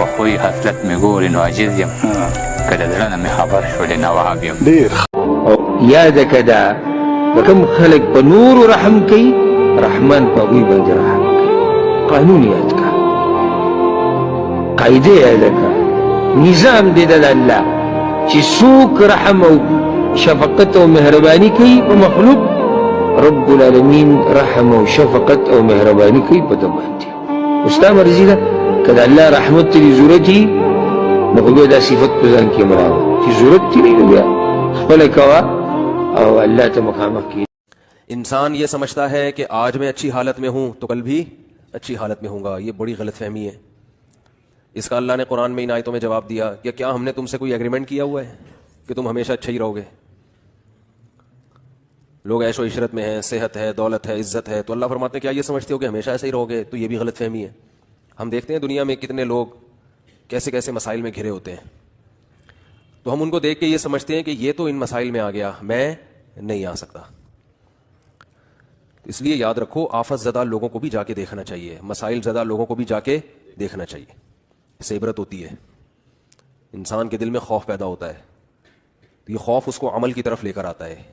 په خوی خصلت مې ګورې نو عاجز یم که د زړه نه مې خبر شولې نواب یم یاد کدا لکم خلق په نور رحم کوي رحمان په هغوی باندې رحم کوي. قانون یاد کا، قاعده یاد کا، نظام دی د الله چې څوک رحم او شفقت او مهرباني کوي په مخلوق، رب العالمین رحم او شفقت او مهرباني کوي په ده باندې. استا مرضی ده که د الله رحمت ته ضرورت وي نو خو بیا دا صفت په ځان کې مراوه چې ضرورت تی نه بیا خپله کوه او اللہ ته مخامخ کی. इंसान ये समझता है कि आज मैं अच्छी हालत में हूं तो कल भी अच्छी हालत में होऊंगा। ये बड़ी गलत फहमी है। इसका अल्लाह ने कुरान में इन आयतों में जवाब दिया कि क्या हमने तुमसे कोई एग्रीमेंट किया हुआ है कि तुम हमेशा अच्छे ही रहोगे। लोग ऐशो इशरत में हैं, सेहत है, दौलत है, इज्जत है, तो अल्लाह फरमाते हैं क्या ये समझते हो कि हमेशा ऐसे ही रहोगे, तो ये भी गलत फहमी है। हम देखते हैं दुनिया में कितने लोग कैसे कैसे मसाइल में घिरे होते हैं, तो हम उनको देख के ये समझते हैं कि ये तो इन मसाइल में आ गया, मैं नहीं आ सकता। इसलिए याद रखो, आफत ज़दा लोगों को भी जाके देखना चाहिए, मसाइल ज़दा लोगों को भी जाके देखना चाहिए। इससे इबरत होती है, इंसान के दिल में खौफ पैदा होता है, तो ये खौफ उसको अमल की तरफ लेकर आता है।